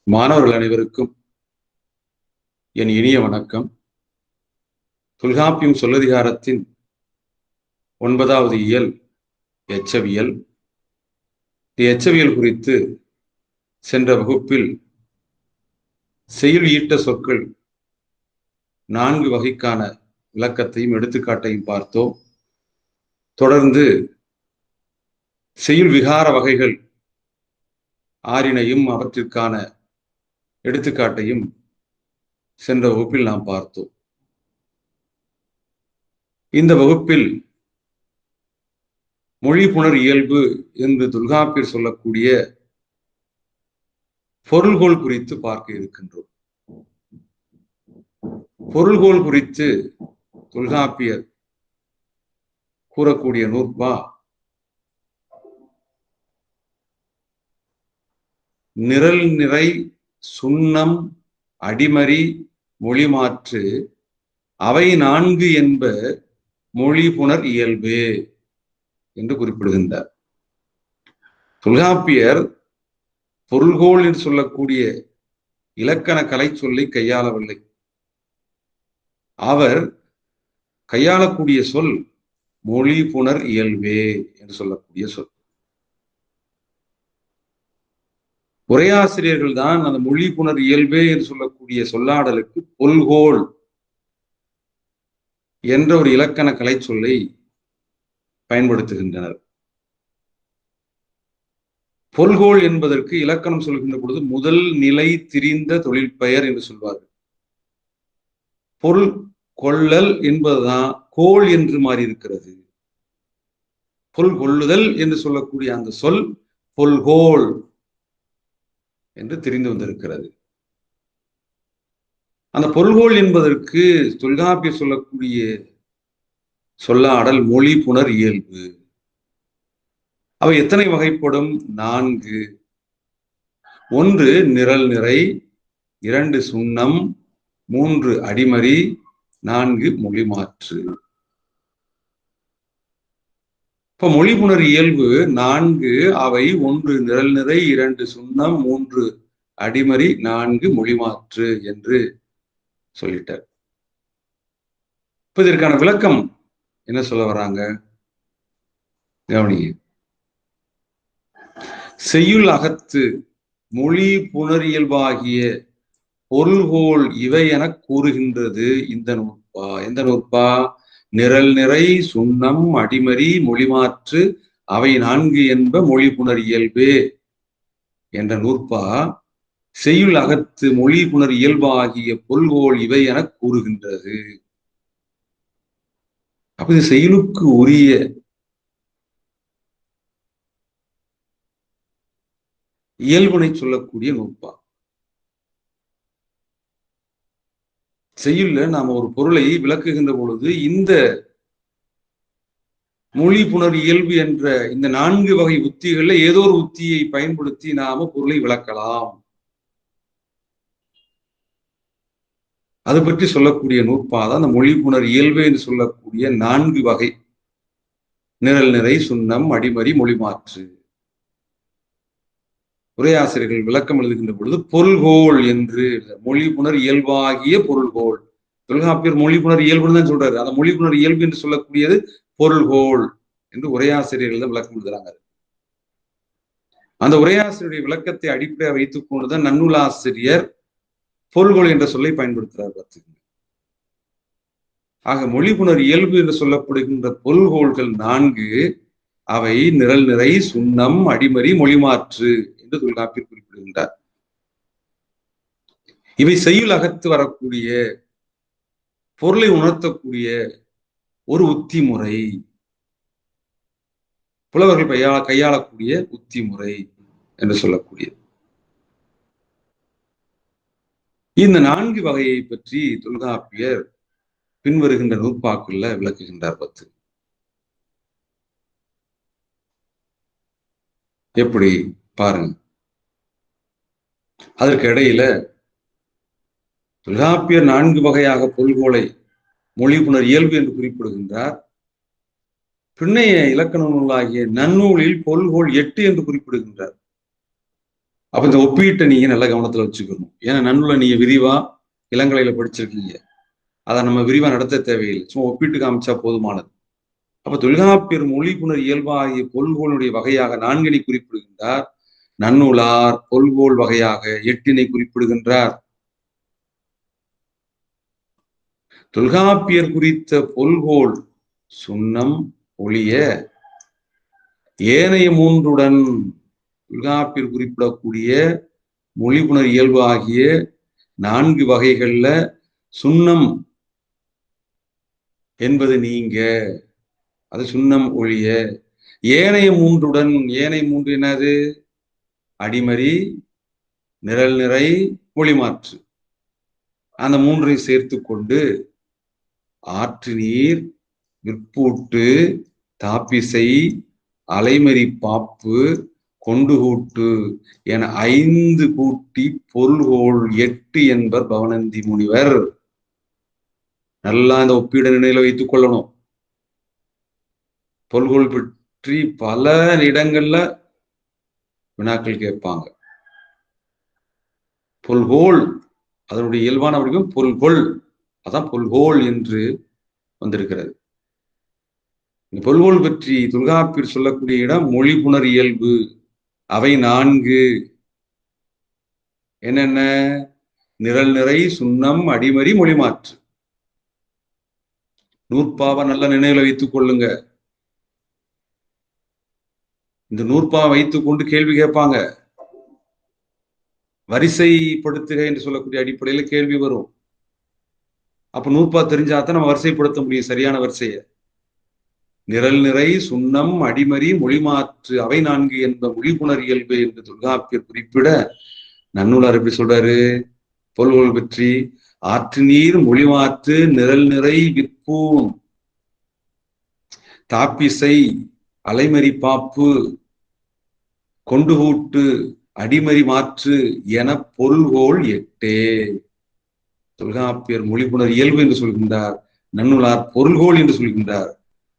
மாணவர்கள் அனைவருக்கும் என் இனிய வணக்கம். தொல்காப்பியம் சொல்லதிகாரத்தின் 9வது இயல் எச்சவியல். எச்சவியல் குறித்து சென்ற வகுப்பில் செய்யுள் ஈட்ட சொற்கள் 4 வகைக்கான விளக்கத்தையும் எடுத்துக்காட்டையும் பார்த்தோம். தொடர்ந்து செய்யுள் விகார வகைகள் 6னையும் அவற்றிற்கான எடுத்துக்காட்டையும் சென்ற வகுப்பில் நாம் பார்த்தோம். இந்த வகுப்பில் மொழி புணர் இயல்பு என்று தொல்காப்பியர் சொல்லக்கூடிய பொருள்கோள் குறித்து பார்க்க இருக்கின்றோம். பொருள்கோள் குறித்து தொல்காப்பியர் கூறக்கூடிய நூற்பா நிரல் நிறை சுண்ணம் அடிமறி மொழிமாற்று அவை 4 என்ப மொழி புணர் இயல்பு என்று குறிப்பிடுகின்றார். தொல்காப்பியர் பொருள்கோள் என்று சொல்லக்கூடிய இலக்கண கலை சொல்லை கையாளவில்லை. அவர் கையாளக்கூடிய சொல் மொழி புணர் இயல்பே என்று சொல்லக்கூடிய சொல். உரையாசிரியர்கள் தான் அந்த மொழி புணர் இயல்பே என்று சொல்லக்கூடிய சொல்லாடலுக்கு பொருள்கோள் என்ற ஒரு இலக்கண கலை சொல்லை பயன்படுத்துகின்றனர். பொருள்கோள் என்பதற்கு இலக்கணம் சொல்கின்ற பொழுது முதல் நிலை திரிந்த தொழில் பெயர் என்று சொல்வார்கள். பொருள் கொள்ளல் என்பதுதான் கோள் என்று மாறி இருக்கிறது. பொருள் கொள்ளுதல் என்று சொல்லக்கூடிய அந்த சொல் பொருள்கோள் என்று தெரிந்து வந்திருக்கிறது. அந்த பொருள்கோள் என்பதற்கு தொல்காப்பியர் சொல்லக்கூடிய சொல்லாடல் மொழி புணர் இயல்பு. அவை எத்தனை வகைப்படும்? 4. 1 நிரல் நிறை, 2 சுண்ணம், 3 அடிமறி, 4 மொழிமாற்று. இப்ப மொழி புணர் இயல்பு 4. அவை 1 நிரல் நிறை, 2 சுண்ணம், 3 அடிமறி, 4 மொழிமாற்று என்று சொல்லிட்டார். இப்ப இதற்கான விளக்கம் என்ன சொல்ல வர்றாங்க கவனிங்க. செய்யுள் அகத்து மொழி புணரியல்பாகிய பொருள்கோள் இவை என கூறுகின்றது இந்த நூற்பா. எந்த நூற்பா? நிரல் நிறை சுண்ணம் அடிமறி மொழிமாற்று அவை 4 என்ப மொழி புணர் இயல்பே என்ற நூற்பா செய்யுள் அகத்து மொழி புணர் இயல்பாகிய பொருள்கோள் இவை என கூறுகின்றது. அப்ப இது செய்யுளுக்கு உரிய இயல்புனை சொல்லக்கூடிய நூற்பா. செய்யுள்ல நாம ஒரு பொருளை விளக்குகின்ற பொழுது இந்த மொழி புணர் இயல்பு என்ற இந்த 4 வகை உத்திகள்ல ஏதோ ஒரு உத்தியை பயன்படுத்தி நாம பொருளை விளக்கலாம். அது பற்றி சொல்லக்கூடிய நூற்பாதான் அந்த மொழி புணர் இயல்பு என்று சொல்லக்கூடிய 4 வகை நிரல் நிறை சுண்ணம் அடிமறி மொழிமாற்று. உரையாசிரியர்கள் விளக்கம் எழுதுகின்ற பொழுது பொருள்கோள் என்று மொழி புணர் இயல்பாகிய பொருள்கோள். தொல்காப்பியர் மொழி புணர் இயல்புன்னு தான் சொல்றாரு. அந்த மொழி புணர் இயல்பு என்று சொல்லக்கூடியது பொருள்கோள் என்று உரையாசிரியர்கள் தான் விளக்கம் எழுதுறாங்க. அந்த உரையாசிரியருடைய விளக்கத்தை அடிப்படையாக வைத்துக் கொண்டுதான் நன்னூலாசிரியர் பொருள்கோள் என்ற சொல்லை பயன்படுத்துகிறார். பார்த்துக்கங்க. ஆக மொழி புணர் இயல்பு என்று சொல்லப்படுகின்ற பொருள்கோள்கள் 4. அவை நிரல் நிறை சுண்ணம் அடிமறி மொழிமாற்று என்று தொல்காப்பியர் குறிப்பிடுகின்றார். இவை செய்யுள் அகத்து வரக்கூடிய பொருளை உணர்த்தக்கூடிய ஒரு உத்தி முறை, புலவர்கள் கையாளக்கூடிய உத்தி முறை என்று சொல்லக்கூடிய இந்த 4 வகையை பற்றி தொல்காப்பியர் பின்வருகின்ற நூற்பாக்குள்ள விளக்குகின்றார். 10 எப்படி பாருங்க. அதற்கு இடையில தொல்காப்பியர் 4 வகையாக பொருள்கோளை மொழி புணர் இயல்பு என்று குறிப்பிடுகின்றார். பின்னைய இலக்கண நூலாகிய நன்னூலில் பொருள்கோள் 8 என்று குறிப்பிடுகின்றார். அப்ப இந்த ஒப்பீட்டை நீங்க நல்ல கவனத்துல வச்சுக்கணும். ஏன்னா நன்னூலை நீங்க விரிவா இளங்கலையில படிச்சிருக்கீங்க. அதை நம்ம விரிவா நடத்த தேவையில்லை, சும்மா ஒப்பிட்டு காமிச்சா போதுமானது. அப்ப தொல்காப்பியர் மொழிபுணர் இயல்பா ஆகிய பொல்கோளுடைய வகையாக 4 குறிப்பிடுகின்றார். நன்னூலார் பொல்கோள் வகையாக 8 குறிப்பிடுகின்றார். தொல்காப்பியர் குறித்த பொல்கோள் சுண்ணம் ஒளிய ஏனைய 3உடன் தொல்காப்பியர் குறிப்பிடக்கூடிய மொழிபுணர் இயல்பு ஆகிய 4 வகைகள்ல சுண்ணம் என்பது நீங்க, அது சுண்ணம் ஒழிய. ஏனைய 3உடன், ஏனைய 3 என்னது? அடிமறி, நிரல் நிறை, மொழிமாற்று. அந்த 3ஐயும் சேர்த்து கொண்டு ஆற்று நீர், விற்பூட்டு, தாப்பிசை, அலைமறி பாப்பு, கொண்டுகூட்டு என 5 கூட்டி பொருள்கோள் 8 என்பர் பவணந்தி முனிவர். நல்லா இந்த ஒப்பீடு நினைவில் வைத்துக் கொள்ளணும். பொருள்கோள் பற்றி பல இடங்கள்ல வினாக்கள் கேட்பாங்க. பொருள்கோள் அதனுடைய இயல்பான வடிவம் பொருள்கோள், அதான் பொருள்கோள் என்று வந்திருக்கிறது. பொருள்கோள் பற்றி தொல்காப்பியர் சொல்லக்கூடிய இடம் மொழிபுணர் இயல்பு. அவை 4 என்னென்ன? நிரல் நிறை, சுண்ணம், அடிமறி, மொழிமாற்று. நூற்பாவை நல்ல நினைவில் வைத்துக் கொள்ளுங்க. இந்த நூற்பாவை வைத்துக் கொண்டு கேள்வி கேட்பாங்க. வரிசைப்படுத்துக என்று சொல்லக்கூடிய அடிப்படையில் கேள்வி வரும். அப்ப நூற்பா தெரிஞ்சாதான் நம்ம வரிசைப்படுத்த முடியும், சரியான வரிசையை. நிரல் நிறை, சுண்ணம், அடிமறி, மொழிமாற்று அவை 4 என்ப மொழிபுணர் இயல்பு என்று தொல்காப்பியர் குறிப்பிட நன்னூலார் எப்படி சொல்றாரு பொருள்கோள் பற்றி? ஆற்று நீர், மொழிமாற்று, நிரல் நிறை, விற்பூன், தாப்பிசை, அலைமறி பாப்பு, கொண்டுகூட்டு, அடிமறி மாற்று என பொருள்கோள் 8. தொல்காப்பியர் மொழிபுணர் இயல்பு என்று சொல்கின்றார், நன்னூலார் பொருள்கோள் என்று சொல்கின்றார்.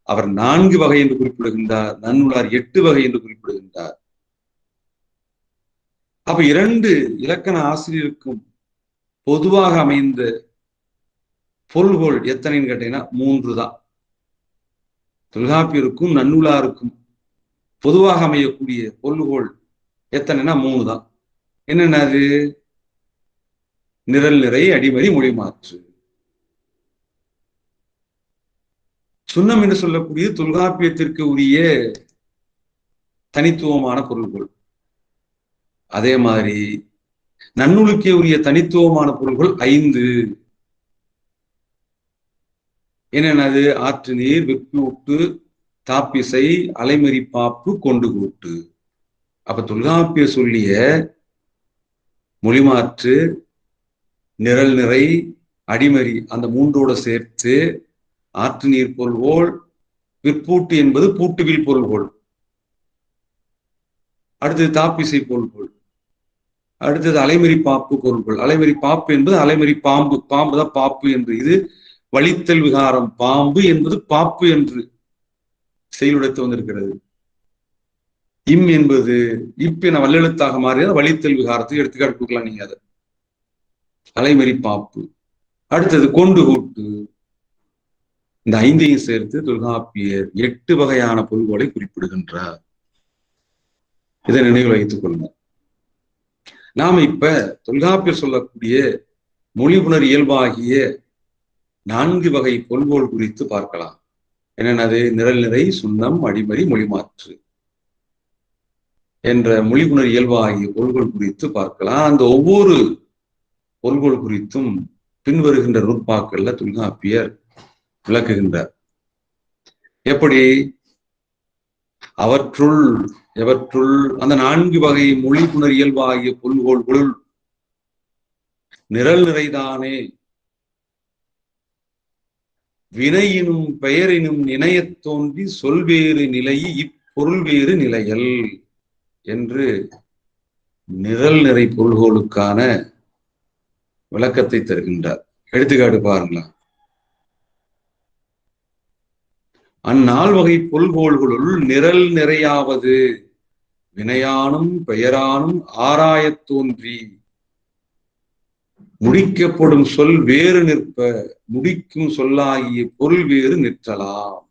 அவர் 4 வகை என்று குறிப்பிடுகின்றார், நன்னூலார் 8 வகை என்று குறிப்பிடுகின்றார். அப்ப 2 இலக்கண ஆசிரியருக்கும் பொதுவாக அமைந்த பொருள்கோள் எத்தனைன்னு கேட்டீங்கன்னா 3 தான். தொல்காப்பியருக்கும் நன்னூலாருக்கும் பொதுவாக அமையக்கூடிய பொருள்கோள் எத்தனைன்னா 3 தான். என்னென்னது? நிரல் நிறை, அடிமறி, மொழிமாற்று. சுண்ணம் என்று சொல்லக்கூடிய தொல்காப்பியத்திற்கு உரிய தனித்துவமான பொருள்கள். அதே மாதிரி நன்னூலுக்கே உரிய தனித்துவமான பொருள்கள் 5. என்னென்னது? ஆற்று நீர், விற்பூட்டு, தாப்பிசை, அலைமறி பாப்பு, கொண்டுகூட்டு. அப்ப தொல்காப்பியர் சொல்லிய மொழிமாற்று, நிரல் நிறை, அடிமறி அந்த 3ஓட சேர்த்து ஆற்று நீர் பொருள்கோள், விற்பூட்டு என்பது பூட்டுவில் பொருள்கோள், அடுத்தது தாப்பிசை பொருள்கோள், அடுத்தது அலைமறி பாப்பு பொருள்கோள். அலைமறி பாப்பு என்பது அலைமறி பாம்பு, பாம்பு தான் பாப்பு என்று. இது வழித்தல் விகாரம், பாம்பு என்பது பாப்பு என்று செயலுடைத்து வந்திருக்கிறது. இம் என்பது இப்ப என வல்லெழுத்தாக மாறியது வழித்தல் விகாரத்துக்கு எடுத்துக்காட்டு கொடுக்கலாம் நீங்க. அதை அலைமறி பாப்பு. அடுத்தது கொண்டுகூட்டு. இந்த 5ஐயும் சேர்த்து தொல்காப்பியர் 8 வகையான பொருள்களை குறிப்பிடுகின்றார். இதை நினைவில் வைத்துக் கொள்ளுங்க. நாம இப்ப தொல்காப்பியர் சொல்லக்கூடிய மொழிபுணர் இயல்பாகிய 4 வகை பொருள்கோள் குறித்து பார்க்கலாம். என்னென்னது? நிரல் நிறை, சுண்ணம், அடிமறி, மொழிமாற்று என்ற மொழிபுணர் இயல்பாகிய பொருள்கோள் குறித்து பார்க்கலாம். அந்த ஒவ்வொரு பொருள்கோள் குறித்தும் பின்வருகின்ற நூற்பாக்கள்ல தொல்காப்பியர் விளக்குகின்றார். எப்படி? எவற்றுள் அந்த 4 வகை மொழிபுணர் இயல்பாகிய பொருள்கோள்களுள் நிரல் நிறைதானே வினையினும் பெயரினும் இணையத் தோன்றி சொல்வேறு நிலையை இப்பொருள் வேறு நிலையல் என்று நிரல் நிறை பொருள்கோளுக்கான விளக்கத்தை தருகின்றார். எடுத்துக்காட்டு பாருங்களா. அந்நால் வகை பொருள்கோள்களுள் நிரல் நிறையாவது வினையானும் பெயரானும் ஆராயத் தோன்றி முடிக்கப்படும் சொல் வேறு நிற்ப முடிக்கும் சொல்லாகிய பொருள் வேறு நிற்றலாம்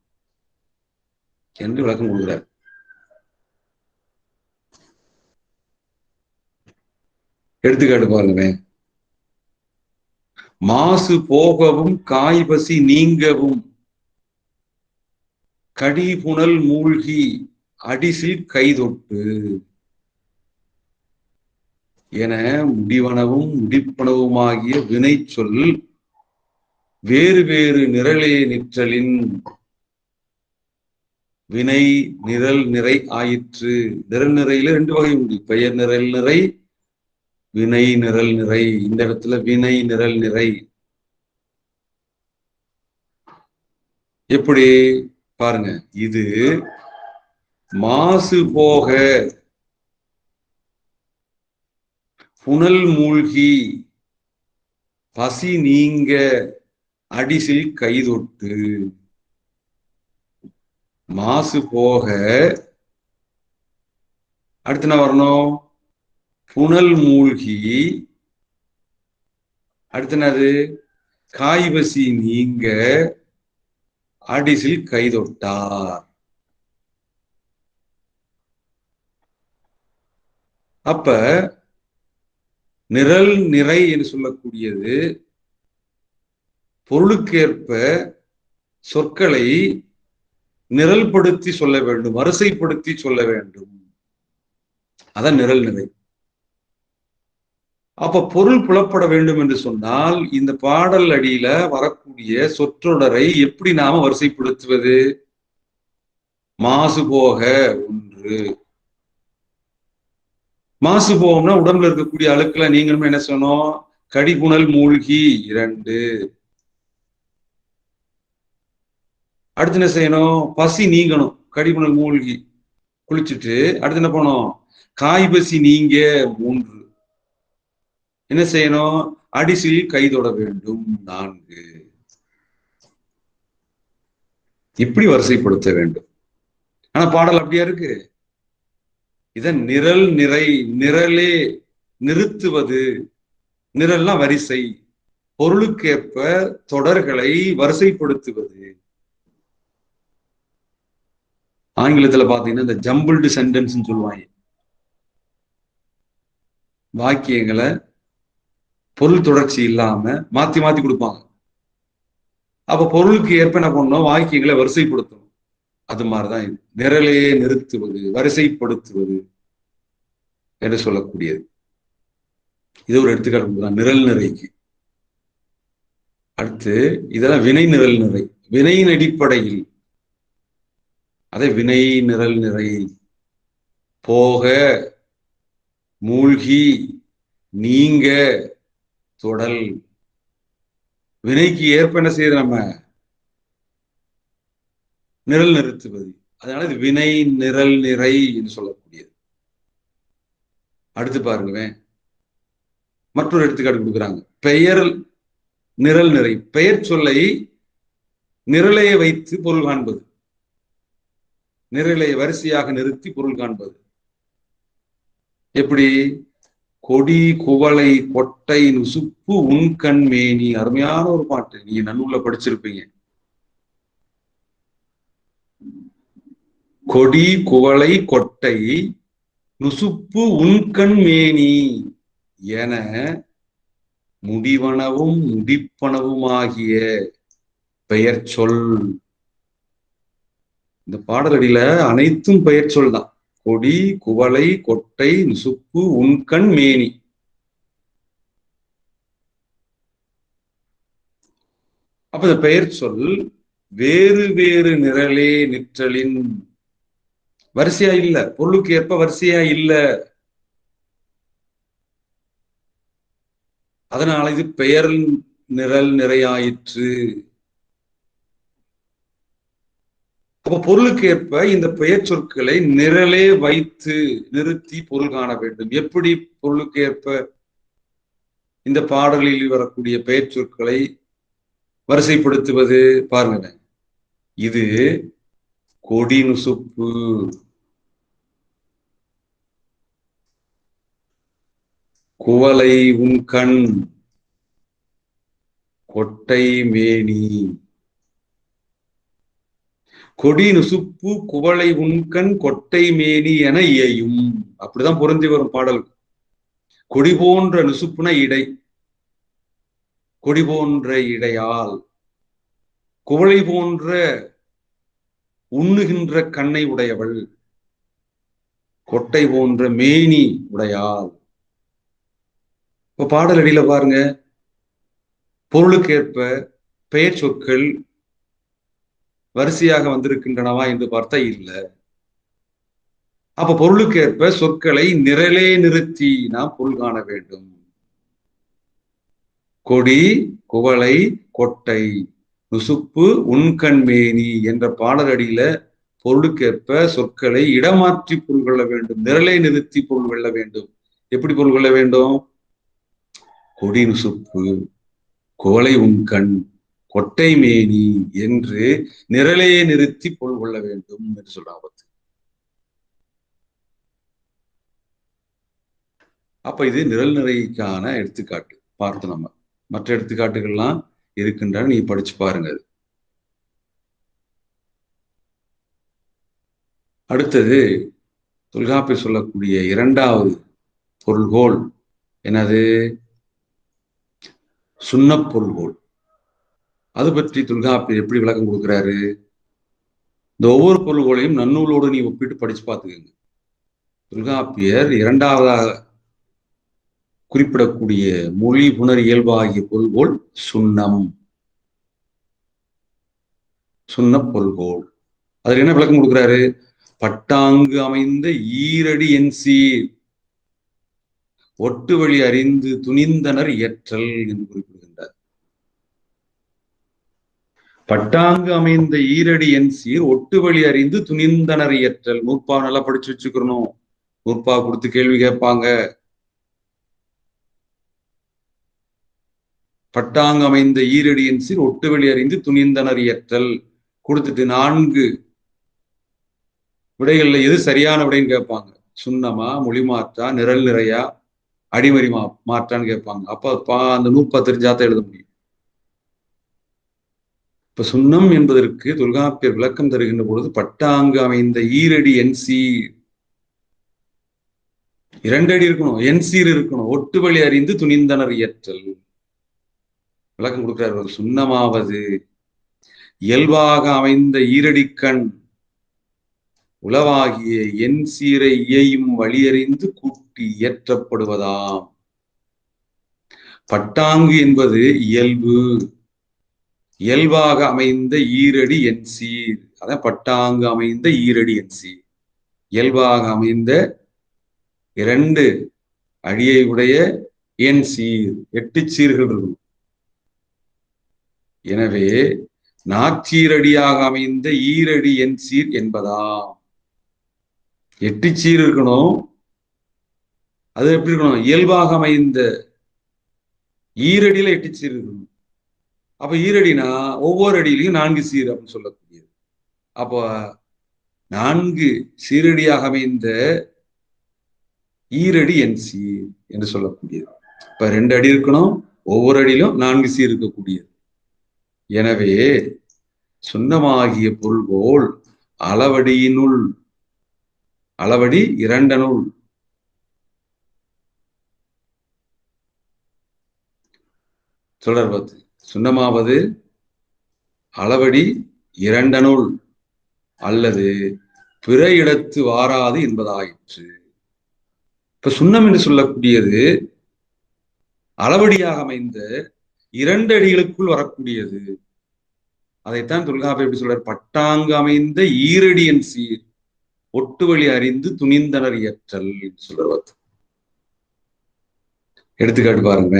என்று விளக்கம் கொள்கிறார். எடுத்துக்காட்டு பாருங்க. மாசு போகவும் காய்பசி நீங்கவும் கடிபுணல் மூழ்கி அடிசில் கைதொட்டு என முடிவனவும் முடிப்பனவுமாகிய வினை சொல் வேறு வேறு நிரலே நிற்றலின் வினை நிரல் நிறை ஆயிற்று. நிரல் நிறையில 2 வகை உண்டு. பெயர் நிரல் நிறை, வினை நிரல் நிறை. இந்த இடத்துல வினை நிரல் நிறை. எப்படி பாருங்க, இது மாசு போக புனல் மூழ்கி பசி நீங்க அடிசில் கைதொட்டு. மாசு போக அடுத்து என்ன வரணும்? புனல் மூழ்கி, அடுத்து என்னது? காய்பசி நீங்க அடிசில் கைதொட்டார். அப்ப நிரல் நிறை என்று சொல்லக்கூடியது பொருளுக்கேற்ப சொற்களை நிரல்படுத்தி சொல்ல வேண்டும், வரிசைப்படுத்தி சொல்ல வேண்டும். அதான் நிரல் நிறை. அப்ப பொருள் புலப்பட வேண்டும் என்று சொன்னால் இந்த பாடல் அடியில வரக்கூடிய சொற்றொடரை எப்படி நாம வரிசைப்படுத்துவது? மாசு போக 1, மாசு போகம்னா உடம்புல இருக்கக்கூடிய அழுக்குல நீங்களும் என்ன சொன்னோம்? கடிபுணல் மூழ்கி 2. அடுத்து என்ன செய்யணும்? பசி நீங்கணும். கடிபுணல் மூழ்கி குளிச்சுட்டு அடுத்து என்ன பண்ணணும்? காய்பசி நீங்க 3. என்ன செய்யணும்? அடிசில் கைதொட வேண்டும் 4. இப்படி வரிசைப்படுத்த வேண்டும். ஆனா பாடல் அப்படியா இருக்கு? இதன் நிரல் நிறை, நிரலே நிறுத்துவது. நிரல்லாம் வரிசை, பொருளுக்கேற்ப தொடர்களை வரிசைப்படுத்துவது. ஆங்கிலத்துல பாத்தீங்கன்னா இந்த ஜம்பிள்டு சென்டென்ஸ் சொல்லுவாங்க. வாக்கியங்களை பொருள் தொடர்ச்சி இல்லாம மாத்தி மாத்தி கொடுப்பாங்க. அப்ப பொருளுக்கு ஏற்ப என்ன பண்ணணும்? வாக்கியங்களை வரிசைப்படுத்தணும். அது மாதிரிதான் இது. நிரலையே நிறுத்துவது, வரிசைப்படுத்துவது என்று சொல்லக்கூடியது. இது ஒரு எடுத்துக்காட்டு நிரல் நிறைக்கு. அடுத்து இதெல்லாம் வினை நிரல் நிறை. வினையின் அடிப்படையில் அதை வினை நிரல் நிறை. போக, மூழ்கி, நீங்க, தொடல். வினைக்கு ஏற்ப என்ன செய்யுது? நம்ம நிரல் நிறுத்துவது. அதனால இது வினை நிரல் நிறை என்று சொல்லக்கூடியது. அடுத்து பாருங்க, மற்றொரு எடுத்துக்காட்டு கொடுக்குறாங்க. பெயர் நிரல் நிறை. பெயர் சொல்லை நிரலையை வைத்து பொருள் காண்பது. நிரலை வரிசையாக நிறுத்தி பொருள் காண்பது. எப்படி? கொடி குவளை கொட்டை நுசுப்பு உண்கண் மேனி. அருமையான ஒரு பாட்டு, நீங்க நன்னூல்ல படிச்சிருப்பீங்க. கொடி குவளை கொட்டை நுசுப்பு உண்கண் மேனி என முடிவனவும் முடிப்பனவுமாகிய பெயர் சொல். இந்த பாடலடியில அனைத்தும் பெயர் சொல் தான். கொடி குவளை கொட்டை நுசுப்பு உண்கண் மேனி. அப்ப இந்த பெயர் சொல் வேறு வேறு நிரலே நிற்றலின். வரிசையா இல்ல, பொருளுக்கு ஏற்ப வரிசையா இல்ல. அதனால இது பெயர் நிரல் நிறையாயிற்று. அப்ப பொருளுக்கு ஏற்ப இந்த பெயர் சொற்களை நிரலே வைத்து நிறுத்தி பொருள் காண வேண்டும். எப்படி பொருளுக்கு ஏற்ப இந்த பாடலில் வரக்கூடிய பெயர் சொற்களை வரிசைப்படுத்துவது? பாருங்க, இது கொடி நுசுப்பு. குவளை உண்கண் கொட்டை மேனி. கொடி நுசுப்பு குவளை உண்கண் கொட்டை மேனி என இயையும். அப்படிதான் பொருந்தி வரும் பாடல். கொடி போன்ற நுசுப்புன இடை, கொடி போன்ற இடையால், குவளை போன்ற உண்ணுகின்ற கண்ணை உடையவள், கொட்டை போன்ற மேனி உடையாள். இப்ப பாடல் அடியில பாருங்க, பொருளுக்கேற்ப பெயர் சொற்கள் வரிசையாக வந்திருக்கின்றனவா என்று பார்த்தா இல்லை. அப்ப பொருளுக்கேற்ப சொற்களை நிரலே நிறுத்தி நாம் பொருள் காண வேண்டும். கொடி, குவளை, கொட்டை, நுசுப்பு, உண்கண்மேனி என்ற பாடலடியில பொருளுக்கேற்ப சொற்களை இடமாற்றி பொருள் கொள்ள வேண்டும், நிரலை நிறுத்தி பொருள் கொள்ள வேண்டும். எப்படி பொருள் கொள்ள வேண்டும்? கொடி நுசுப்பு, குவளை உண்கண், கொட்டை மேனி என்று நிரலையே நிறுத்தி பொருள் கொள்ள வேண்டும் என்று சொல்றாங்க. அப்ப இது நிரல் நிறைக்கான எடுத்துக்காட்டு பார்த்து நம்ம மற்ற எடுத்துக்காட்டுகள்லாம் இருக்கின்றன, நீ படிச்சு பாருங்க. அடுத்தது தொல்காப்பியர் சொல்லக்கூடிய இரண்டாவது பொருள்கோள் என்னது? சுண்ணப் பொருள்கோள். அது பற்றி தொல்காப்பியர் எப்படி விளக்கம் கொடுக்கிறாரு? இந்த ஒவ்வொரு பொருள்கோளையும் நன்னூலோடு நீ ஒப்பிட்டு படிச்சு பார்த்துக்கங்க. தொல்காப்பியர் இரண்டாவதாக குறிப்பிடக்கூடிய மொழி புணர் இயல்பாகிய பொருள்கோள் சுண்ணம், சுண்ணப் பொருள்கோள். அதுல என்ன விளக்கம் கொடுக்கிறாரு? பட்டாங்கு அமைந்த ஈரடி என் சீர் ஒட்டு வழி அறிந்து துணிந்தனர் இயற்றல் என்று குறிப்பிடுகின்றார். பட்டாங்கு அமைந்த ஈரடி என் சீர் ஒட்டு வழி அறிந்து துணிந்தனர் இயற்றல். நூற்பா நல்லா படிச்சு வச்சுக்கணும். நூற்பா கொடுத்து கேள்வி கேட்பாங்க. பட்டாங்கு அமைந்த ஈரடி என் சீர் ஒட்டு வழி அறிந்து துணிந்தனர் இயற்றல் கொடுத்துட்டு 4 விடைகள்ல எது சரியான விடைன்னு கேட்பாங்க. சுண்ணமா, மொழி மாற்றா, நிரல் நிறையா, அடிமறி மாற்றான்னு கேட்பாங்க. அப்ப அந்த நூற்பா தெரிஞ்சாதான் எழுத முடியும். இப்ப சுண்ணம் என்பதற்கு தொல்காப்பியர் விளக்கம் தருகின்ற பொழுது பட்டாங்கு அமைந்த ஈரடி என் சீர், 2 அடி இருக்கணும், என் சீர் இருக்கணும், ஒட்டு வழி அறிந்து துணிந்தனர் இயற்றல் விளக்கம் கொடுக்கிறார்கள். சுண்ணமாவது இயல்பாக அமைந்த ஈரடிக்கண் உளவாகிய என் சீரை இயையும் வழியறிந்து கூட்டி இயற்றப்படுவதாம். பட்டாங்கு என்பது இயல்பு, இயல்பாக அமைந்த ஈரடி என் சீர், அதான் பட்டாங்கு அமைந்த ஈரடி என் சீர். இயல்பாக அமைந்த 2 அடியை உடைய என் சீர், 8 சீர்கள் இருக்கும். எனவே நாச்சீரடியாக அமைந்த ஈரடி என் சீர் என்பதாம். 8 சீர் இருக்கணும். அது எப்படி இருக்கணும்? இயல்பாக அமைந்த ஈரடியில 8 சீர் இருக்கணும். அப்ப ஈரடினா ஒவ்வொரு அடியிலையும் 4 சீர் அப்படின்னு சொல்லக்கூடியது. அப்போ 4 சீரடியாக அமைந்த ஈரடி என் சீர் என்று சொல்லக்கூடியது. இப்ப 2 அடி இருக்கணும், ஒவ்வொரு அடியிலும் 4 சீர் இருக்கக்கூடியது. எனவே சுண்ணமாகிய பொருள்கோள் அளவடியினுள், அளவடி 2 சொல்றார் பார்த்து. சுண்ணமாவது அளவடி 2 அல்லது பிற இடத்து வாராது என்பதாயிற்று. இப்ப சுண்ணம் என்று சொல்லக்கூடியது அளவடியாக அமைந்த 2 அடிகளுக்குள் வரக்கூடியது. அதைத்தான் தொல்காப்பியர் எப்படி சொல்றார்? பட்டாங்கு அமைந்த ஈரடி என் சீர் ஒட்டு வழி அறிந்து துணிந்தனர் இயற்றல் சொல்றார். எடுத்துக்காட்டு பாருங்க.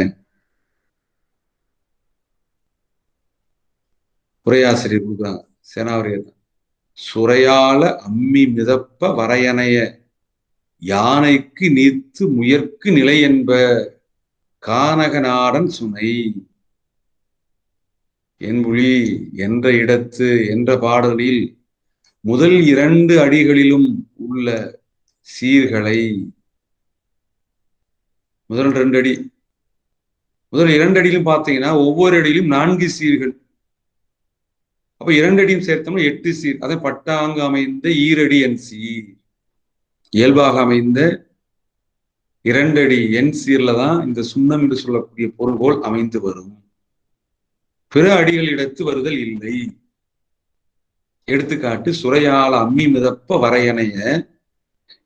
உரையாசிரியர் கொடுக்குறாங்க, சேனாவரியர். சுரையால அம்மி மிதப்ப வரையனைய யானைக்கு நீத்து முயற்கு நிலை என்ப கானக நாடன் சுனை என்புலி என்ற இடத்து என்ற பாடலில் முதல் 2 அடிகளிலும் உள்ள சீர்களை முதல் 2 அடி. முதல் 2 அடியிலும் பார்த்தீங்கன்னா ஒவ்வொரு அடியிலும் 4 சீர்கள். அப்ப 2 அடியும் சேர்த்தோம்னா 8 சீர். அதை பட்டாங்கு அமைந்த ஈரடி என் சீர். இயல்பாக அமைந்த 2 அடி எண் சீர்ல தான் இந்த சுண்ணம் என்று சொல்லக்கூடிய பொருள்கோள் அமைந்து வரும். பிற அடிகளிடத்து வருதல் இல்லை. எடுத்துக்காட்டு சுரையாள அம்மி மிதப்ப வரையணைய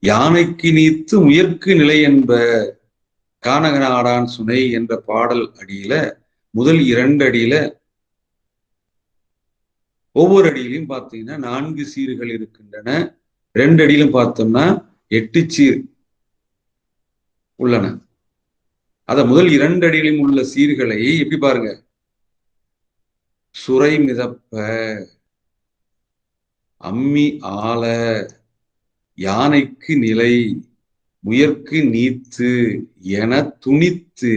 யானைக்கு நீத்து முயற்கு நிலை என்ப கானகனாடான் சுனை என்ற பாடல் அடியில முதல் 2 அடியில ஒவ்வொரு அடியிலும் பார்த்தீங்கன்னா 4 சீர்கள் இருக்கின்றன. 2 அடியிலும் பார்த்தோம்னா 8 சீர் உள்ளன. அத முதல் 2 அடியிலும் உள்ள சீர்களை எப்படி பாருங்க, சுரை மிதப்ப, அம்மி ஆள, யானைக்கு நிலை, முயற்கு நீத்து என துணித்து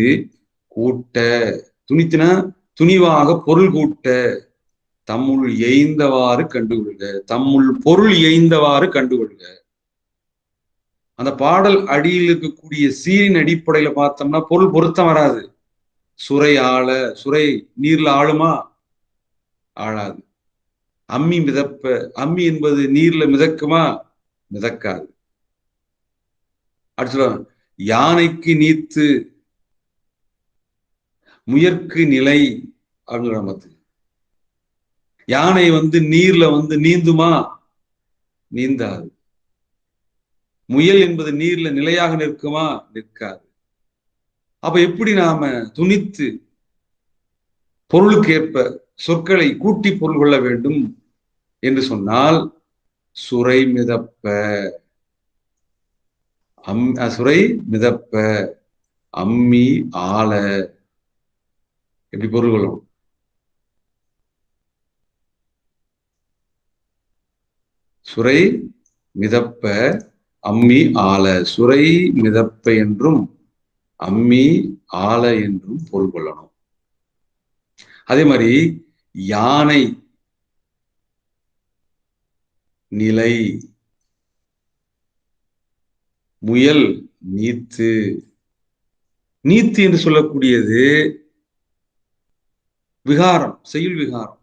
கூட்ட. துணித்துனா துணிவாக பொருள் கூட்ட. தம்முள் எய்ந்தவாறு கண்டுகொள்க. தம்முள் பொருள் எய்ந்தவாறு கண்டுகொள்க. அந்த பாடல் அடியில் இருக்கக்கூடிய சீரின் அடிப்படையில பார்த்தோம்னா பொருள் பொருத்தம் வராது. சுரை ஆள, சுரை நீர்ல ஆளுமா? ஆளாது. அம்மி மிதப்ப, அம்மி என்பது நீர்ல மிதக்குமா? மிதக்காது. அடுத்து யானைக்கு நீத்து, முயற்கு நிலை அப்படின்னு. யானை நீர்ல நீந்துமா? நீந்தாது. முயல் என்பது நீர்ல நிலையாக நிற்குமா? நிற்காது. அப்ப எப்படி நாம துணித்து பொருளுக்கேற்ப சொற்களை கூட்டி பொருள் கொள்ள வேண்டும் என்று சொன்னால், சுரை மிதப்ப, சுரை மிதப்ப, அம்மி ஆள, எப்படி பொருள் கொள்ளும்? சுரை மிதப்ப அம்மி ஆள. சுரை மிதப்ப என்றும் அம்மி ஆள என்றும் பொருள் கொள்ளணும். அதே மாதிரி யானை நிலை, முயல் நீத்து. நீத்து என்று சொல்லக்கூடியது விகாரம், செய்யுள் விகாரம்.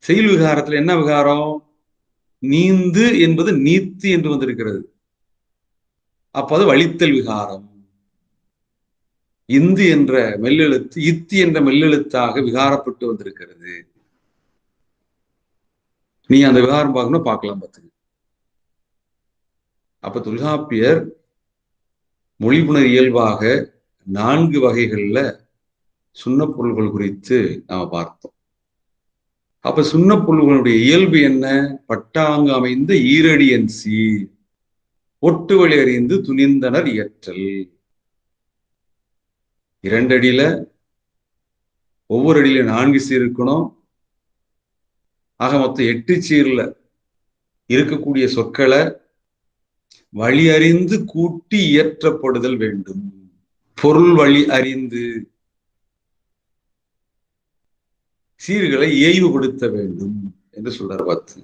செய்யுள் விகாரத்துல என்ன விகாரம்? நீந்து என்பது நீத்து என்று வந்திருக்கிறது. அப்ப அது வழித்தல் விகாரம். இந்து என்ற மெல்லெழுத்து இத்தி என்ற மெல்லெழுத்தாக விகாரப்பட்டு வந்திருக்கிறது. நீ அந்த விகாரம் பார்க்கணும், பார்க்கலாம் பார்த்துங்க. அப்ப தொல்காப்பியர் மொழிபுணர் இயல்பாக 4 வகைகள்ல சுண்ண பொருள்கள் குறித்து நாம பார்த்தோம். அப்ப சுண்ண பொருள்களுடைய இயல்பு என்ன? பட்டாங்கு அமைந்த ஈரடி என் சீர், ஒட்டு வழி அறிந்து துணிந்தனர் இயற்றல். 2 அடியில ஒவ்வொரு அடியில 4 சீர் இருக்கணும். ஆக மொத்தம் 8 சீர்ல இருக்கக்கூடிய சொற்களை வழி அறிந்து கூட்டி இயற்றப்படுதல் வேண்டும். பொருள் வழி அறிந்து சீர்களை இயைவுபடுத்த வேண்டும் என்று சொல்றார். 10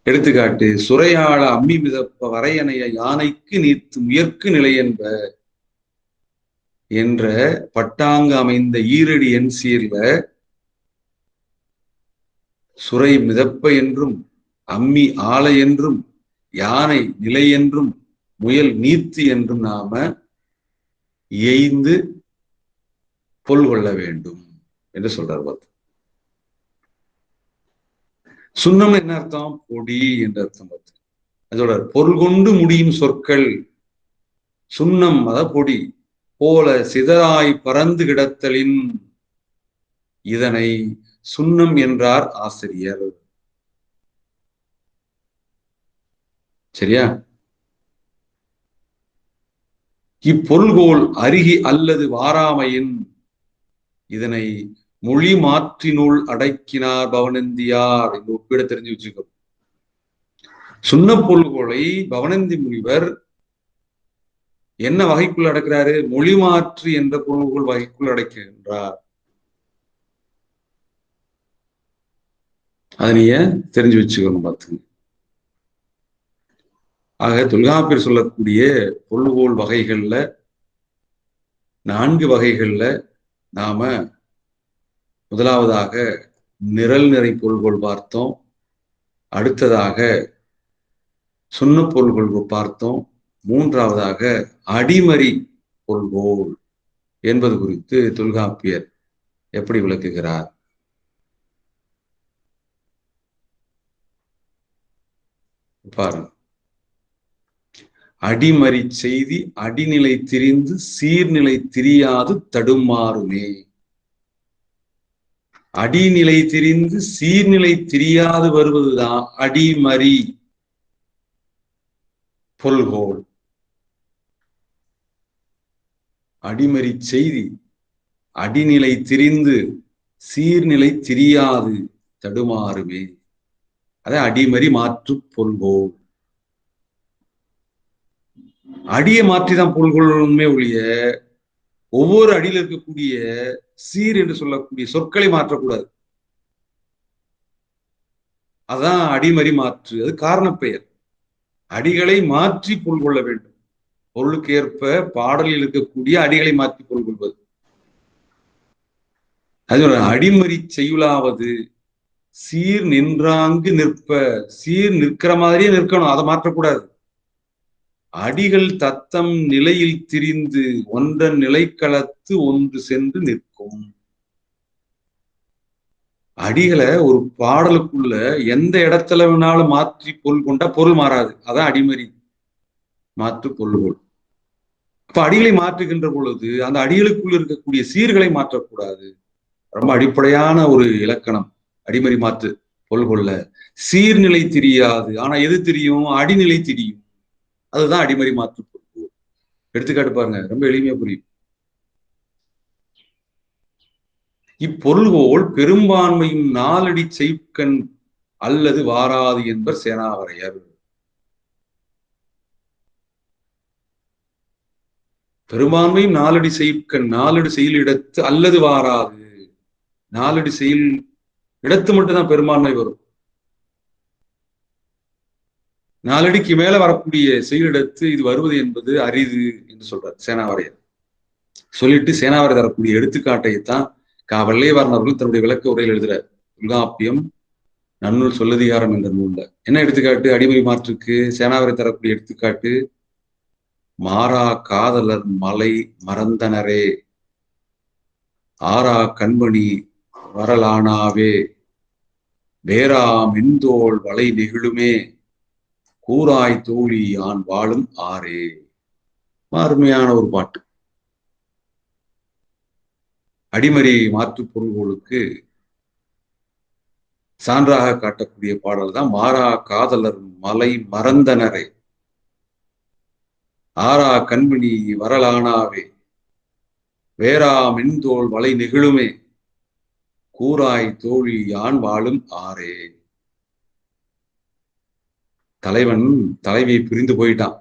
எடுத்துக்காட்டு சுரையாள அம்மி மிதப்ப வரையணைய யானைக்கு நீத்து முயற்கு நிலை என்ப என்ற பட்டாங்கு அமைந்த ஈரடி என் சீர்ல சுரை மிதப்ப என்றும் அம்மி ஆள என்றும் யானை நிலை என்றும் முயல் நீத்து என்றும் நாம இயைந்து பொருள் கொள்ள வேண்டும் என்று சொல்றார். 10 சுண்ணம் என்ன அர்த்தம்? பொடி என்ற அர்த்தம். 10 அதோட பொருள் கொண்டு முடியும் சொற்கள் சுண்ணம், அத பொடி போல சிதறாய் பறந்து கிடத்தலின் இதனை சுண்ணம் என்றார் ஆசிரியர். சரியா? இப்பொருள்கோள் அருகி அல்லது வாராமையின் இதனை மொழி மாற்றினுள் அடக்கினார் பவனந்தியார். இந்த ஒப்பிட தெரிஞ்சு வச்சுக்கோ. சுண்ண பொருள்கோளை பவனந்தி முனிவர் என்ன வகைக்குள் அடக்கிறாரு? மொழி மாற்றி என்ற பொருள்கோள் வகைக்குள் அடக்குகின்றார். அதை நீங்க தெரிஞ்சு வச்சுக்கணும். பார்த்துங்க. ஆக தொல்காப்பியர் சொல்லக்கூடிய பொருள்கோள் வகைகள்ல 4 வகைகள்ல நாம முதலாவதாக நிரல் நிறை பொருள்கோள் பார்த்தோம். அடுத்ததாக சுண்ண பொருள்கோள் பார்த்தோம். மூன்றாவதாக அடிமறி பொருள்கோள் என்பது குறித்து தொல்காப்பியர் எப்படி விளக்குகிறார்? பாருங்க. அடிமறி செய்தி அடிநிலை திரிந்து சீர்நிலை திரியாது தடுமாறுமே. அடிநிலை திரிந்து சீர்நிலை திரியாது வருவதுதான் அடிமறி பொருள்கோள். அடிமறி செய்தி அடிநிலை திரிந்து சீர்நிலை திரியாது தடுமாறுமே. அதான் அடிமறி மாற்று பொருள்கோள். அடியை மாற்றிதான் பொருள்கொள்ளுமே ஒழிய ஒவ்வொரு அடியில் இருக்கக்கூடிய சீர் என்று சொல்லக்கூடிய சொற்களை மாற்றக்கூடாது. அதான் அடிமறி மாற்று. அது காரணப்பெயர். அடிகளை மாற்றி பொருள் கொள்ள வேண்டும். பொருளுக்கு ஏற்ப பாடலில் இருக்கக்கூடிய அடிகளை மாற்றி பொருள் கொள்வது. அது அடிமறி செய்யுளாவது சீர் நின்றாங்கு நிற்ப. சீர் நிற்கிற மாதிரியே நிற்கணும், அதை மாற்றக்கூடாது. அடிகள் தத்தம் நிலையில் திரிந்து ஒன்றன் நிலைக்களத்து ஒன்று சென்று நிற்கும். அடிகளை ஒரு பாடலுக்குள்ள எந்த இடத்துல வேணாலும் மாற்றி பொருள் கொண்டா பொருள் மாறாது. அதான் அடிமறி மாற்று பொருள்கோள். அப்ப அடிகளை மாற்றுகின்ற பொழுது அந்த அடிகளுக்குள் இருக்கக்கூடிய சீர்களை மாற்றக்கூடாது. ரொம்ப அடிப்படையான ஒரு இலக்கணம் அடிமறி மாற்று பொருள்கொள்ள. சீர்நிலை தெரியாது, ஆனா எது தெரியும்? அடிநிலை தெரியும். அதுதான் அடிமறி மாற்று பொருள்கோள். எடுத்துக்காட்டு பாருங்க, ரொம்ப எளிமையா புரியும். இப்பொருள்கோள் பெரும்பான்மையும் நாலடி செய்கண் அல்லது வாராது என்பர் சேனாவரையர். பெரும்பான்மையும் நாலடி செய்கண், நாலடி செயல் இடத்து அல்லது வாராது. நாலடி செயல் இடத்து மட்டும்தான் பெரும்பான்மை வரும். நாலடிக்கு மேல வரக்கூடிய செயலிடத்து இது வருவது என்பது அரிது என்று சொல்றார் சேனாவரையர். சொல்லிட்டு சேனாவரையர் தரக்கூடிய எடுத்துக்காட்டைத்தான் வல்லையவாரன் அவர்கள் தன்னுடைய விளக்க உரையில் எழுதுறார். தொல்காப்பியம் நன்னூல் சொல்லதிகாரம் என்ற நூல்ல என்ன எடுத்துக்காட்டு? அடிமறி மாற்றுக்கு சேனாவரையர் தரக்கூடிய எடுத்துக்காட்டு, மாறா காதலர் மலை மறந்தனரே, ஆறா கண்மணி வரலானாவே, வேறா மென்தோள் வளை நெகிழுமே, கூராய் தோழி ஆண் வாழும் ஆரே. அருமையான ஒரு பாட்டு. அடிமறி மாற்று பொருள்களுக்கு சான்றாக காட்டக்கூடிய பாடல் தான் மாறா காதலர் மலை மறந்தனரே, ஆறா கண்மணி வரலானாவே, வேறா மென்தோள் வளை நெகிழுமே, கூராய் தோழி யான் வாழும் ஆரே. தலைவன் தலைவியை பிரிந்து போயிட்டான்.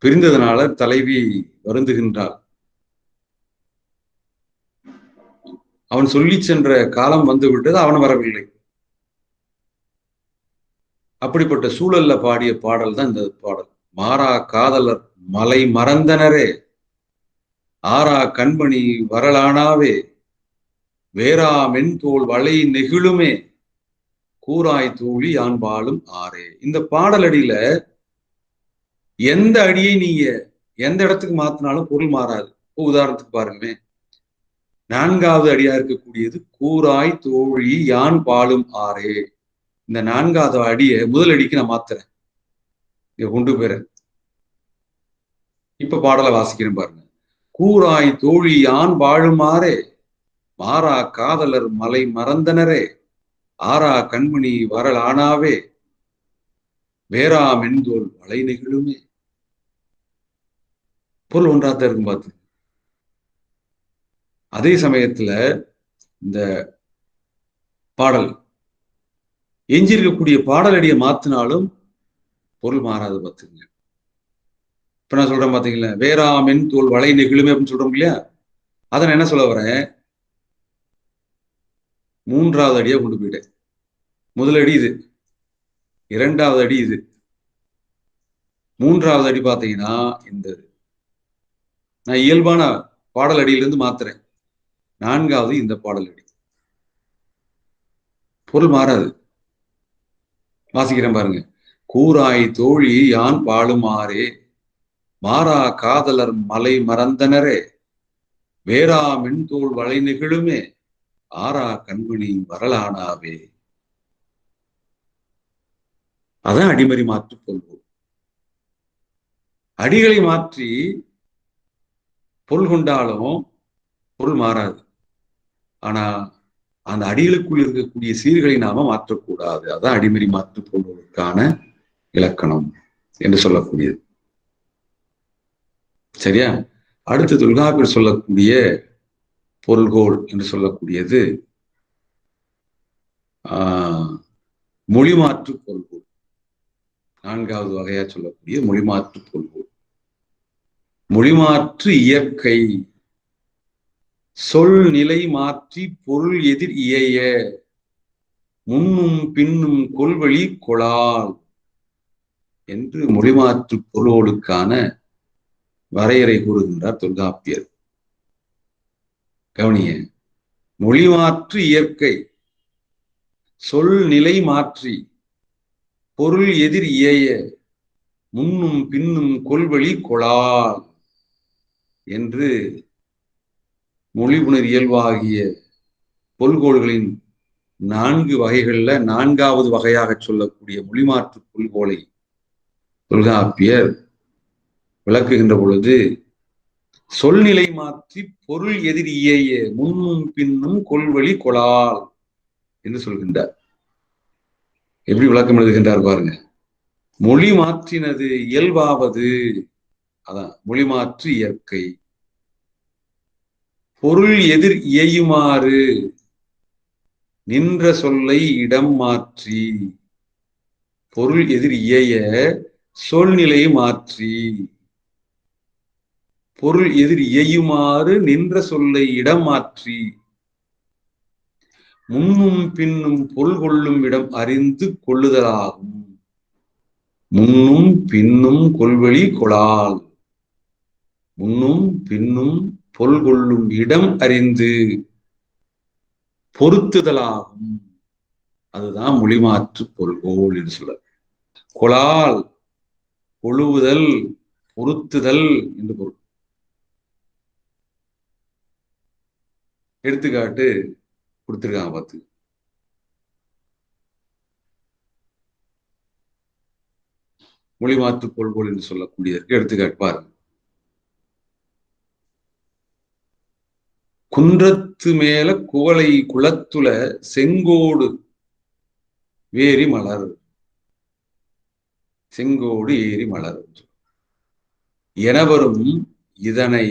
பிரிந்ததுனால தலைவி வருந்துகின்றாள். அவன் சொல்லி சென்ற காலம் வந்து விட்டது, அவன் வரவில்லை. அப்படிப்பட்ட சூழல்ல பாடிய பாடல் தான் இந்த பாடல். மாறா காதலர் மலை மறந்தனரே, ஆறா கண்மணி வரலானாவே, வேறா மென்தோள் வளை நெகிழுமே, கூராய் தோழி யான் வாழும் ஆரே. இந்த பாடலடியில எந்த அடியை நீங்க எந்த இடத்துக்கு மாத்தினாலும் பொருள் மாறாது. உதாரணத்துக்கு பாருங்க, 4வது அடியா இருக்கக்கூடியது கூராய் தோழி யான் வாழும் ஆரே. இந்த 4வது அடியை முதல் அடிக்கு நான் மாத்துறேன், இங்க கொண்டு போறேன். இப்ப பாடலை வாசிக்கிறேன் பாருங்க. கூராய் தோழி யான் வாழுமாறே, மாறா காதலர் மலை மறந்தனரே, ஆறா கண்மணி வரல் ஆனாவே, வேறா மென்தோள் வளை நெகிழுமே. பொருள் ஒன்றாத்தான் இருக்கும் பார்த்து. அதே சமயத்துல இந்த பாடல் எஞ்சிருக்கக்கூடிய பாடல் அடியை மாத்தினாலும் பொருள் மாறாது பார்த்துங்க. இப்ப நான் சொல்றேன் பாத்தீங்களா, வேறா மென்தோள் வளை நெகிழுமே அப்படின்னு சொல்றோம் இல்லையா, அதை நான் என்ன சொல்ல வரேன்? 3வது அடியா கொண்டு போயிட்டேன். முதல் அடி இது, இரண்டாவது அடி இது. மூன்றாவது அடி பார்த்தீங்கன்னா இந்த நான் இயல்பான பாடல் அடியிலிருந்து மாத்துறேன். நான்காவது இந்த பாடல் அடி. பொருள் மாறாது. வாசிக்கிறேன் பாருங்க. கூறாய் தோழி யான் வாழுமாறே, மாறா காதலர் மலை மறந்தனரே, வேறா மென்தோள் வளை நெகிழுமே, ஆறா கண்மணி வரலானாவே. அதான் அடிமறி மாற்று பொருள். அடிகளை மாற்றி பொருள் கொண்டாலும் பொருள் மாறாது. ஆனா அந்த அடிகளுக்குள் இருக்கக்கூடிய சீர்களை நாம மாற்றக்கூடாது. அதான் அடிமறி மாற்று பொருளுக்கான இலக்கணம் என்று சொல்லக்கூடியது. சரியா? அடுத்து தொல்காப்பியர் சொல்லக்கூடிய பொருள்கோள் என்று சொல்லக்கூடியது மொழிமாற்று பொருள்கோள். நான்காவது வகையா சொல்லக்கூடிய மொழிமாற்று பொருள்கோள். மொழிமாற்று இயற்கை, சொல் நிலை மாற்றி பொருள் எதிர் இயைய, முன்னும் பின்னும் கொள்வழி கொளால் என்று மொழிமாற்று பொருளோடுக்கான வரையறை கூறுகின்றார் தொல்காப்பியர். கவனிய, மொழிமாற்று இயற்கை, சொல் நிலை மாற்றி பொருள் எதிர் இயைய, முன்னும் பின்னும் கொள்வழி கொளால் என்று மொழிபுணர் இயல்பாகிய பொருள்கோள்களின் 4 வகைகள்ல 4வது வகையாக சொல்லக்கூடிய மொழிமாற்று பொருள்கோளை தொல்காப்பியர் விளக்குகின்ற பொழுது, சொல்நிலை மாற்றி பொருள் எதிர் இயைய, முன்னும் பின்னும் கொள்வழி கொளால் என்று சொல்கின்றார். எப்படி விளக்கம் எழுதுகின்றார் பாருங்க. மொழி மாற்றினது இயல்பாவது, அதான் மொழி மாற்று இயற்கை. பொருள் எதிர் இயையுமாறு நின்ற சொல்லை இடம் மாற்றி, பொருள் எதிர் இயைய சொல்நிலை மாற்றி, பொருள் எதிர் இயையுமாறு நின்ற சொல்லை இடம் மாற்றி, முன்னும் பின்னும் பொருள் கொள்ளும் இடம் அறிந்து கொள்ளுதலாகும். முன்னும் பின்னும் கொள்வழி கொளால், முன்னும் பின்னும் பொருள் கொள்ளும் இடம் அறிந்து பொருத்துதலாகும். அதுதான் மொழிமாற்று பொருள்கோள் என்று சொல்ல. கொளால் கொழுவுதல், பொருத்துதல் என்று பொருள். எடுத்துக்காட்டு கொடுத்திருக்காங்க பார்த்து. மொழிமாற்று பொருள்கோள் என்று சொல்லக்கூடியதற்கு எடுத்துக்காட்டு பாருங்க. குன்றத்து மேல குவளை குளத்துல செங்கோடு வேரி மலர், செங்கோடு ஏரி மலர் எனவரும் இதனை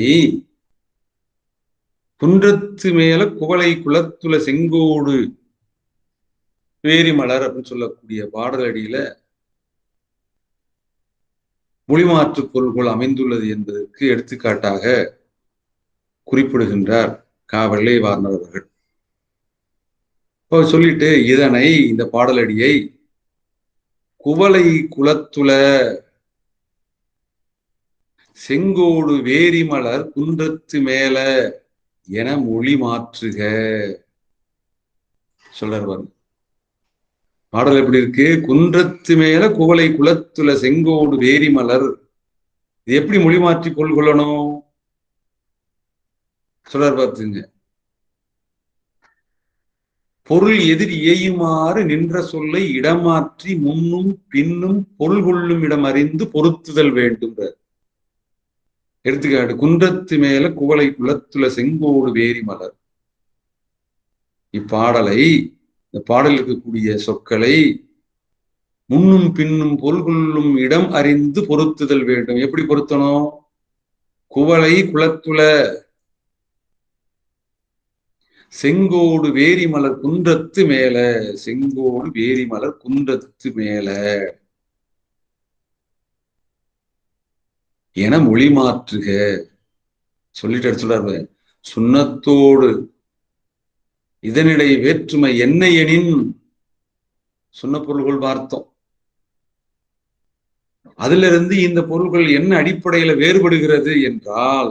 குன்றத்து மேல குவளை குளத்துல செங்கோடு வேரி மலர் அப்படின்னு சொல்லக்கூடிய பாடலடியில மொழிமாற்று பொருள்கள் அமைந்துள்ளது என்பதற்கு எடுத்துக்காட்டாக குறிப்பிடுகின்றார் கா. வெள்ளைவார்னர் அவர்கள். சொல்லிட்டு இதனை, இந்த பாடலடியை குவளை குளத்துல செங்கோடு வேரி மலர் குன்றத்து மேல என மொழி மாற்றுக சொல்றார். பாடல் எப்படி இருக்கு? குன்றத்து மேல குவளை குளத்துல செங்கோடு வேரி மலர். இது எப்படி மொழி மாற்றி பொருள் கொள்ளணும் சொல்றார் பார்த்துங்க. பொருள் எதிர் இயையுமாறு நின்ற சொல்லை இடமாற்றி முன்னும் பின்னும் பொருள் கொள்ளும் இடம் அறிந்து பொருத்துதல் வேண்டும். எடுத்துக்காட்டு, குன்றத்து மேல குவளை குளத்துல செங்கோடு வேரி மலர். இப்பாடலை, இந்த பாடல் இருக்கக்கூடிய சொற்களை முன்னும் பின்னும் பொருள் கொள்ளும் இடம் அறிந்து பொருத்துதல் வேண்டும். எப்படி பொருத்தணும்? குவளை குளத்துல செங்கோடு வேரி மலர் குன்றத்து மேல, செங்கோடு வேரி மலர் குன்றத்து மேல என மொழி மாற்றுக சொல்லிட்டு சொல்றாரு. சுண்ணத்தோடு இதனிடை வேற்றுமை என்ன எனின், சொன்ன பொருள்கள் பார்த்தோம். அதிலிருந்து இந்த பொருள்கள் என்ன அடிப்படையில வேறுபடுகிறது என்றால்,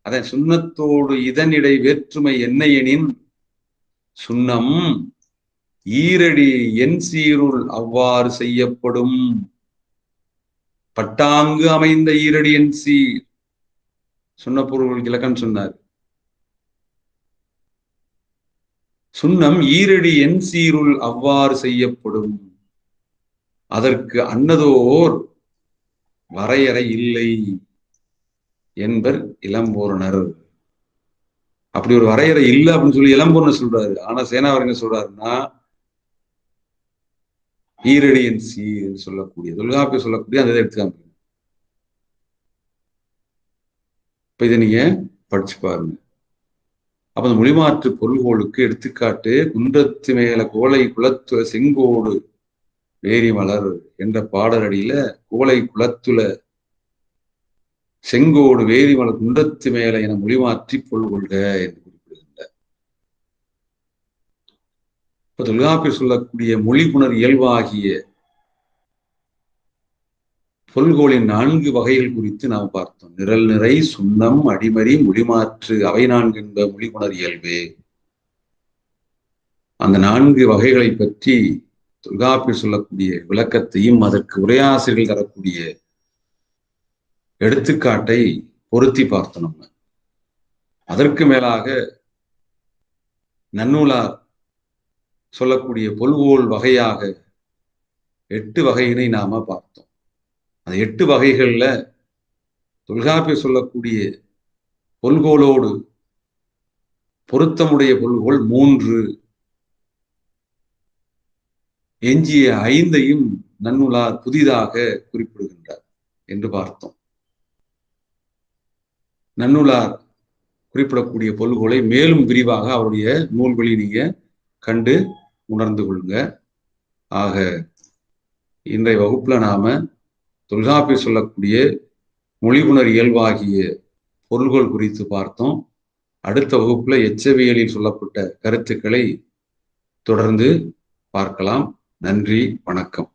அதன் சுண்ணத்தோடு இதனிடை வேற்றுமை என்ன எனின், சுண்ணம் ஈரடி என் சீருள் அவ்வாறு செய்யப்படும். பட்டாங்கு அமைந்த ஈரடி என் சீர், சுண்ண பொருள்களுக்கு இலக்கணம் சொன்னார். சுண்ணம் ஈரடி என் சீருள் அவ்வாறு செய்யப்படும். அதற்கு அன்னதோர் வரையறை இல்லை என்பர் இளம்பூரணர். அப்படி ஒரு வரையறை இல்லை அப்படின்னு சொல்லி இளம்பூரணர் சொல்றாரு. ஆனா சேனாவர் என்ன சொல்றாருன்னா, ஈரடி என் சீர் சொல்லக்கூடிய, தொல்காப்பியர் சொல்லக்கூடிய அந்த இதை எடுத்துக்காம. இப்ப இதை நீங்க படிச்சு பாருங்க. அப்ப அந்த மொழிமாற்று பொருள்கோளுக்கு எடுத்துக்காட்டு குன்றத்து மேல கோலை குலத்துல செங்கோடு வேரி மலர் என்ற பாடலடியில கோலை குலத்துல செங்கோடு வேரி மலர் குன்றத்து மேல என மொழிமாற்றி பொருள் கொள்க என்று குறிப்பிடுகின்றார். இப்ப தொல்காப்பியர் சொல்லக்கூடிய மொழிபுணர் இயல்பாகிய பொருள்கோளின் 4 வகைகள் குறித்து நாம் பார்த்தோம். நிரல் நிறை, சுண்ணம், அடிமறி, மொழிமாற்று, அவை 4 என்ப மொழிபுணர் இயல்பு. அந்த 4 வகைகளை பற்றி தொல்காப்பியர் சொல்லக்கூடிய விளக்கத்தையும் அதற்கு உரையாசிரியர்கள் தரக்கூடிய எடுத்துக்காட்டை பொருத்தி பார்த்தோம். நம்ம அதற்கு மேலாக நன்னூலார் சொல்லக்கூடிய பொருள்கோள் வகையாக 8 வகையினை நாம பார்த்தோம். அந்த 8 வகைகள்ல தொல்காப்பியர் சொல்லக்கூடிய பொருள்கோளோடு பொருத்தமுடைய பொருள்கோள் 3, எஞ்சிய 5ஐயும் நன்னூலார் புதிதாக குறிப்பிடுகின்றார் என்று பார்த்தோம். நன்னூலார் குறிப்பிடக்கூடிய பொருள்கோளை மேலும் விரிவாக அவருடைய நூல்களை நீங்க கண்டு உணர்ந்து கொள்ளுங்க. ஆக இன்றைய வகுப்புல நாம தொல்காப்பியர் சொல்லக்கூடிய மொழிபுணர் இயல்பாகிய பொருள்கள் குறித்து பார்த்தோம். அடுத்த வகுப்புல எச்சவியலில் சொல்லப்பட்ட கருத்துக்களை தொடர்ந்து பார்க்கலாம். நன்றி, வணக்கம்.